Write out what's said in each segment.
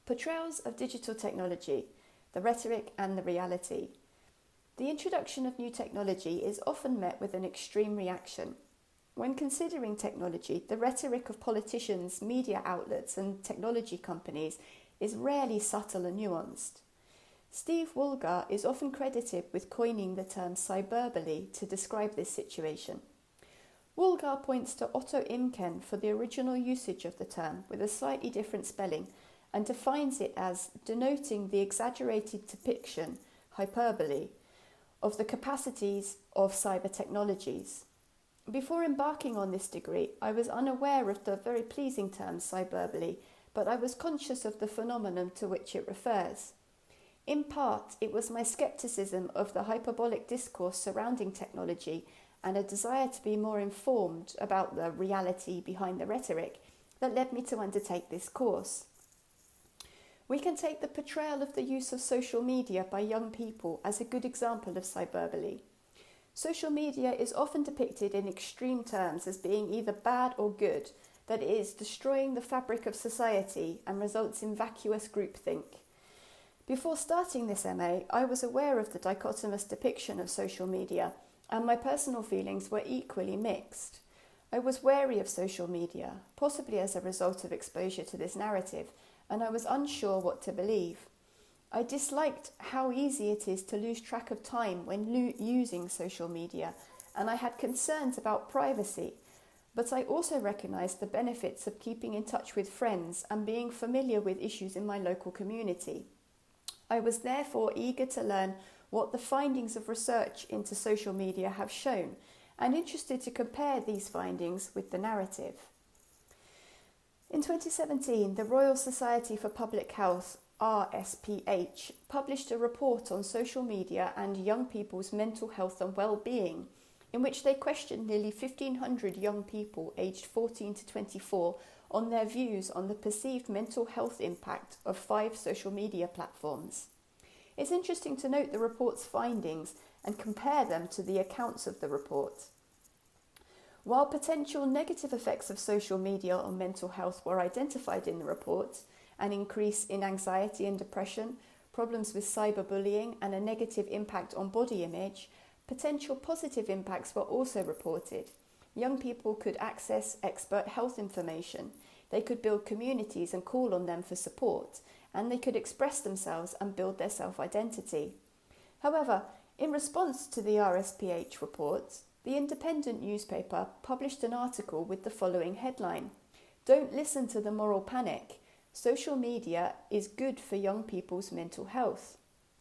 Portrayals of digital technology, the rhetoric and the reality. The introduction of new technology is often met with an extreme reaction. When considering technology, the rhetoric of politicians, media outlets and technology companies is rarely subtle and nuanced. Steve Woolgar is often credited with coining the term cyberbully to describe this situation. Woolgar points to Otto Imken for the original usage of the term with a slightly different spelling and defines it as denoting the exaggerated depiction, hyperbole, of the capacities of cyber technologies. Before embarking on this degree, I was unaware of the very pleasing term cyberbully, but I was conscious of the phenomenon to which it refers. In part, it was my scepticism of the hyperbolic discourse surrounding technology and a desire to be more informed about the reality behind the rhetoric that led me to undertake this course. We can take the portrayal of the use of social media by young people as a good example of cyberbully. Social media is often depicted in extreme terms as being either bad or good, that it is destroying the fabric of society and results in vacuous groupthink. Before starting this MA, I was aware of the dichotomous depiction of social media, and my personal feelings were equally mixed. I was wary of social media, possibly as a result of exposure to this narrative, and I was unsure what to believe. I disliked how easy it is to lose track of time when using social media, and I had concerns about privacy, but I also recognised the benefits of keeping in touch with friends and being familiar with issues in my local community. I was therefore eager to learn what the findings of research into social media have shown, and interested to compare these findings with the narrative. In 2017, the Royal Society for Public Health, RSPH, published a report on social media and young people's mental health and well-being, in which they questioned nearly 1,500 young people aged 14 to 24 on their views on the perceived mental health impact of 5 social media platforms. It's interesting to note the report's findings and compare them to the accounts of the report. While potential negative effects of social media on mental health were identified in the report, an increase in anxiety and depression, problems with cyberbullying, and a negative impact on body image, potential positive impacts were also reported. Young people could access expert health information, they could build communities and call on them for support, and they could express themselves and build their self-identity. However, in response to the RSPH report, the Independent newspaper published an article with the following headline: "Don't listen to the moral panic. Social media is good for young people's mental health,"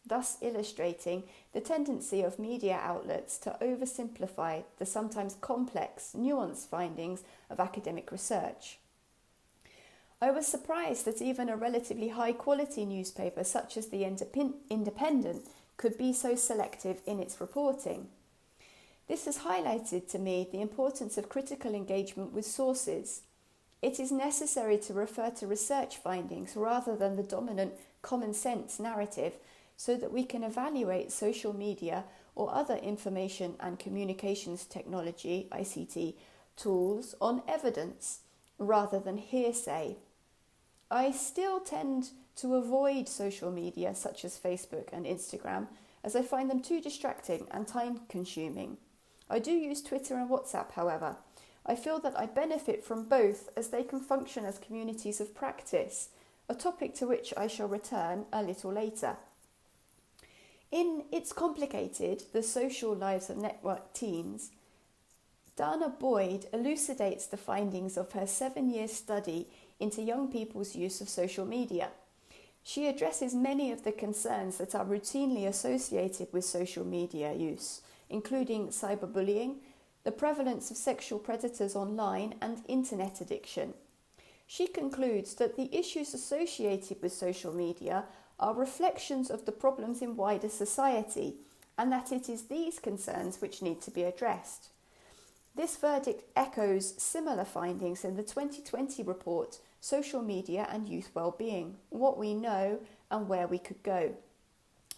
thus illustrating the tendency of media outlets to oversimplify the sometimes complex, nuanced findings of academic research. I was surprised that even a relatively high-quality newspaper such as the Independent could be so selective in its reporting. This has highlighted to me the importance of critical engagement with sources. It is necessary to refer to research findings rather than the dominant common sense narrative so that we can evaluate social media or other information and communications technology, ICT, tools on evidence rather than hearsay. I still tend to avoid social media such as Facebook and Instagram as I find them too distracting and time-consuming. I do use Twitter and WhatsApp, however. I feel that I benefit from both as they can function as communities of practice, a topic to which I shall return a little later. In It's Complicated, The Social Lives of Network Teens, Dana Boyd elucidates the findings of her 7-year study into young people's use of social media. She addresses many of the concerns that are routinely associated with social media use, including cyberbullying, the prevalence of sexual predators online, and internet addiction. She concludes that the issues associated with social media are reflections of the problems in wider society, and that it is these concerns which need to be addressed. This verdict echoes similar findings in the 2020 report, Social Media and Youth Wellbeing, What We Know and Where We Could Go,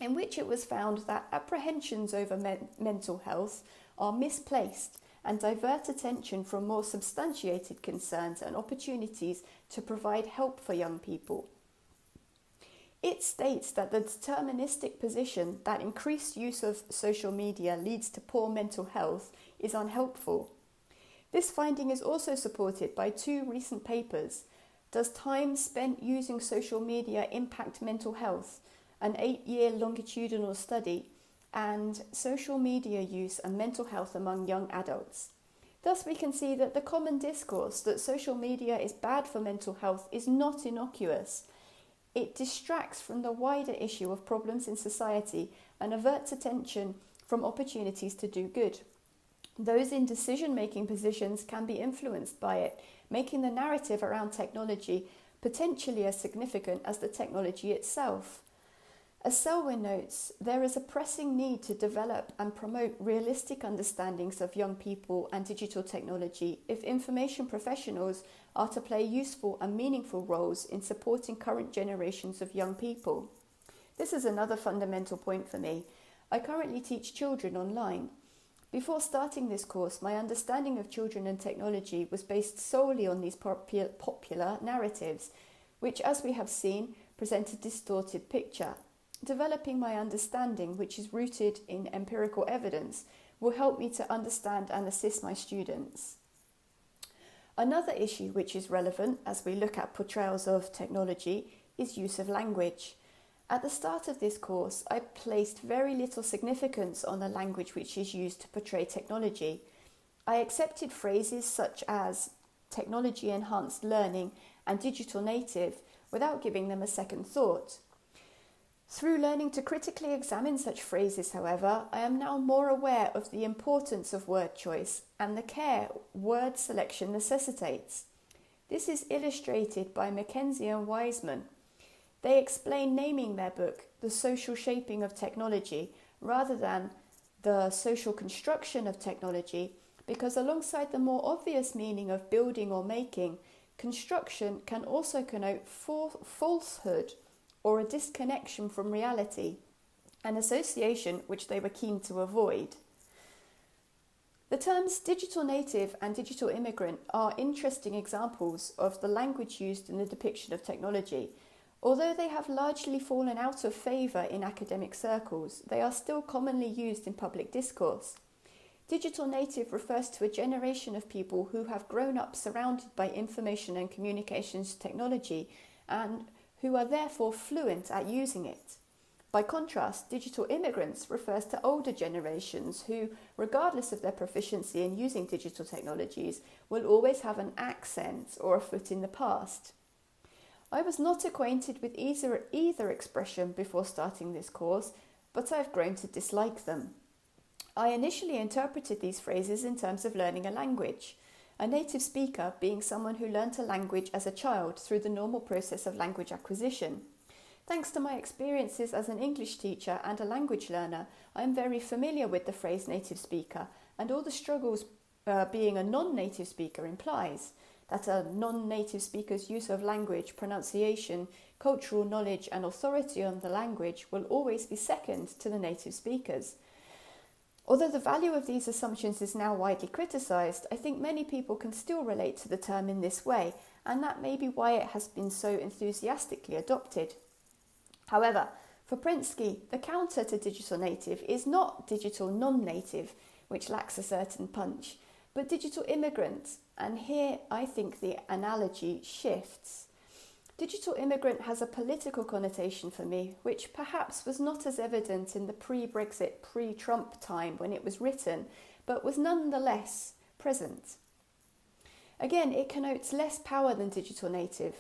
in which it was found that apprehensions over mental health are misplaced and divert attention from more substantiated concerns and opportunities to provide help for young people. It states that the deterministic position that increased use of social media leads to poor mental health is unhelpful. This finding is also supported by 2 recent papers. Does time spent using social media impact mental health? An 8-year longitudinal study, and social media use and mental health among young adults. Thus we can see that the common discourse that social media is bad for mental health is not innocuous. It distracts from the wider issue of problems in society and averts attention from opportunities to do good. Those in decision-making positions can be influenced by it, making the narrative around technology potentially as significant as the technology itself. As Selwyn notes, there is a pressing need to develop and promote realistic understandings of young people and digital technology if information professionals are to play useful and meaningful roles in supporting current generations of young people. This is another fundamental point for me. I currently teach children online. Before starting this course, my understanding of children and technology was based solely on these popular narratives, which, as we have seen, present a distorted picture. Developing my understanding, which is rooted in empirical evidence, will help me to understand and assist my students. Another issue which is relevant as we look at portrayals of technology is use of language. At the start of this course, I placed very little significance on the language which is used to portray technology. I accepted phrases such as technology-enhanced learning and digital native without giving them a second thought. Through learning to critically examine such phrases, however, I am now more aware of the importance of word choice and the care word selection necessitates. This is illustrated by Mackenzie and Wiseman. They explain naming their book The Social Shaping of Technology rather than The Social Construction of Technology, because alongside the more obvious meaning of building or making, construction can also connote falsehood or a disconnection from reality, an association which they were keen to avoid. The terms digital native and digital immigrant are interesting examples of the language used in the depiction of technology. Although they have largely fallen out of favour in academic circles, they are still commonly used in public discourse. Digital native refers to a generation of people who have grown up surrounded by information and communications technology and who are therefore fluent at using it. By contrast, digital immigrants refers to older generations who, regardless of their proficiency in using digital technologies, will always have an accent or a foot in the past. I was not acquainted with either expression before starting this course, but I've grown to dislike them. I initially interpreted these phrases in terms of learning a language. A native speaker being someone who learnt a language as a child through the normal process of language acquisition. Thanks to my experiences as an English teacher and a language learner, I am very familiar with the phrase native speaker and all the struggles being a non-native speaker implies. That a non-native speaker's use of language, pronunciation, cultural knowledge and authority on the language will always be second to the native speakers. Although the value of these assumptions is now widely criticised, I think many people can still relate to the term in this way, and that may be why it has been so enthusiastically adopted. However, for Prensky, the counter to digital native is not digital non-native, which lacks a certain punch, but digital immigrant, and here I think the analogy shifts. Digital immigrant has a political connotation for me, which perhaps was not as evident in the pre-Brexit, pre-Trump time when it was written, but was nonetheless present. Again, it connotes less power than digital native.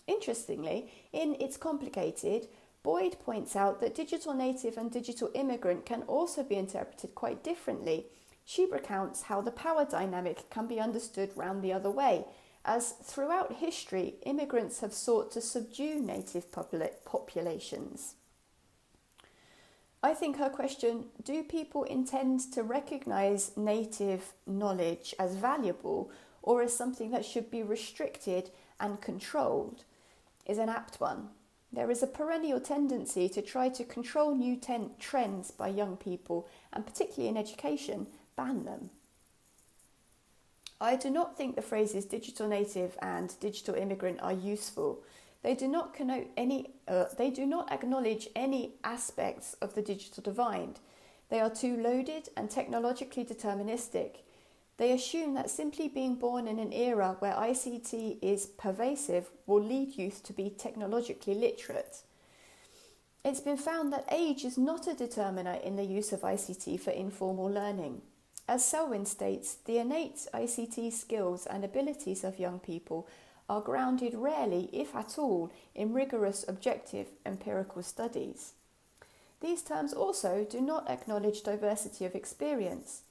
Interestingly, in It's Complicated, Boyd points out that digital native and digital immigrant can also be interpreted quite differently. She recounts how the power dynamic can be understood round the other way, as throughout history, immigrants have sought to subdue native populations. I think her question, do people intend to recognise native knowledge as valuable or as something that should be restricted and controlled, is an apt one. There is a perennial tendency to try to control new trends by young people, and particularly in education, ban them. I do not think the phrases digital native and digital immigrant are useful. They do not acknowledge any aspects of the digital divide. They are too loaded and technologically deterministic. They assume that simply being born in an era where ICT is pervasive will lead youth to be technologically literate. It's been found that age is not a determiner in the use of ICT for informal learning. As Selwyn states, the innate ICT skills and abilities of young people are grounded rarely, if at all, in rigorous objective empirical studies. These terms also do not acknowledge diversity of experience.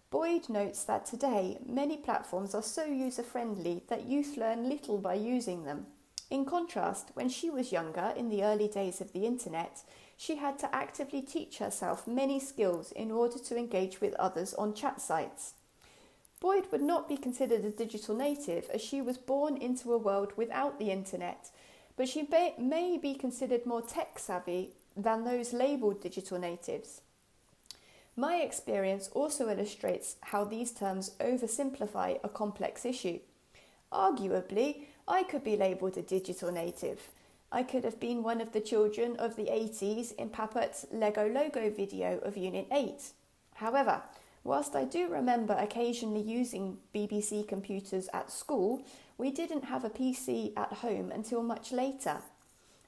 Boyd notes that today many platforms are so user-friendly that youth learn little by using them. In contrast, when she was younger, in the early days of the internet, she had to actively teach herself many skills in order to engage with others on chat sites. Boyd would not be considered a digital native as she was born into a world without the internet, but she may be considered more tech-savvy than those labelled digital natives. My experience also illustrates how these terms oversimplify a complex issue. Arguably, I could be labelled a digital native. I could have been one of the children of the 80s in Papat's Lego logo video of Unit 8. However, whilst I do remember occasionally using BBC computers at school, we didn't have a PC at home until much later.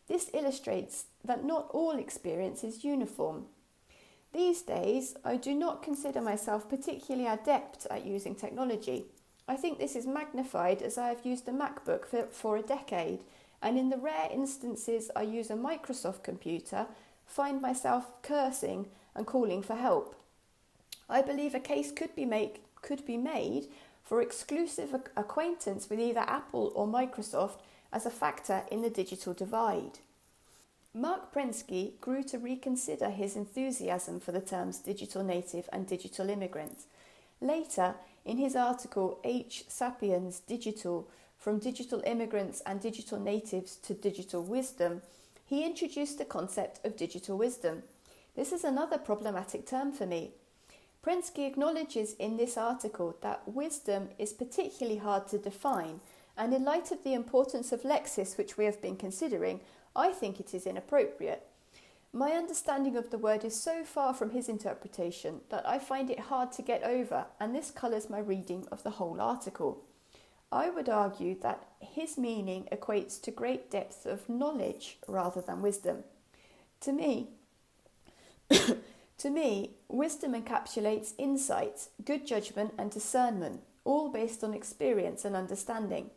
This illustrates that not all experience is uniform. These days, I do not consider myself particularly adept at using technology. I think this is magnified as I have used a MacBook for a decade, and in the rare instances I use a Microsoft computer, find myself cursing and calling for help. I believe a case could be made for exclusive acquaintance with either Apple or Microsoft as a factor in the digital divide. Mark Prensky grew to reconsider his enthusiasm for the terms digital native and digital immigrant. Later, in his article H. Sapiens Digital, From Digital Immigrants and Digital Natives to Digital Wisdom, he introduced the concept of digital wisdom. This is another problematic term for me. Prensky acknowledges in this article that wisdom is particularly hard to define, and in light of the importance of lexis which we have been considering, I think it is inappropriate. My understanding of the word is so far from his interpretation that I find it hard to get over, and this colours my reading of the whole article. I would argue that his meaning equates to great depth of knowledge rather than wisdom. To me, wisdom encapsulates insight, good judgment and discernment, all based on experience and understanding.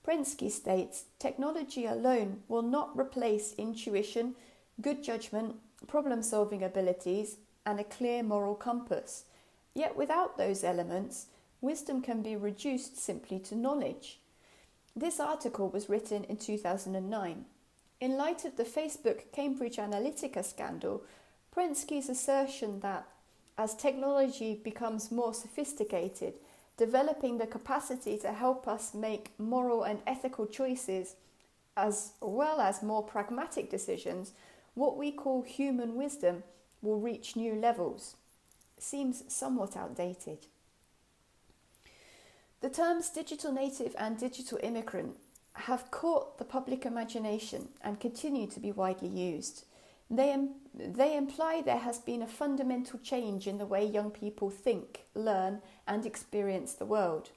Prensky states, technology alone will not replace intuition, good judgment, problem-solving abilities, and a clear moral compass. Yet without those elements, wisdom can be reduced simply to knowledge. This article was written in 2009. In light of the Facebook Cambridge Analytica scandal, Prensky's assertion that as technology becomes more sophisticated, developing the capacity to help us make moral and ethical choices as well as more pragmatic decisions, what we call human wisdom will reach new levels, seems somewhat outdated. The terms digital native and digital immigrant have caught the public imagination and continue to be widely used. They imply there has been a fundamental change in the way young people think, learn and experience the world.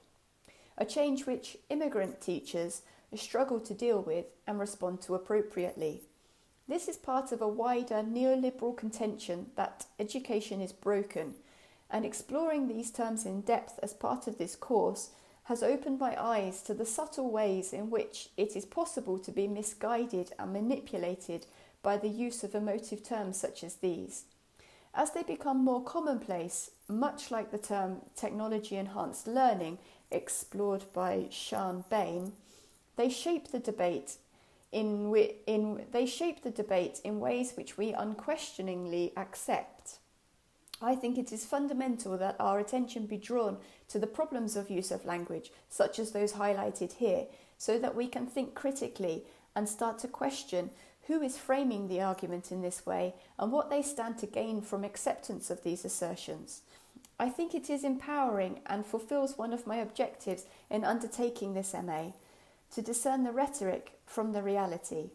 A change which immigrant teachers struggle to deal with and respond to appropriately. This is part of a wider neoliberal contention that education is broken, and exploring these terms in depth as part of this course has opened my eyes to the subtle ways in which it is possible to be misguided and manipulated by the use of emotive terms such as these. As they become more commonplace, much like the term technology-enhanced learning explored by Sean Bain, they shape the debate in ways which we unquestioningly accept. I think it is fundamental that our attention be drawn to the problems of use of language, such as those highlighted here, so that we can think critically and start to question who is framing the argument in this way and what they stand to gain from acceptance of these assertions. I think it is empowering and fulfills one of my objectives in undertaking this MA, to discern the rhetoric from the reality.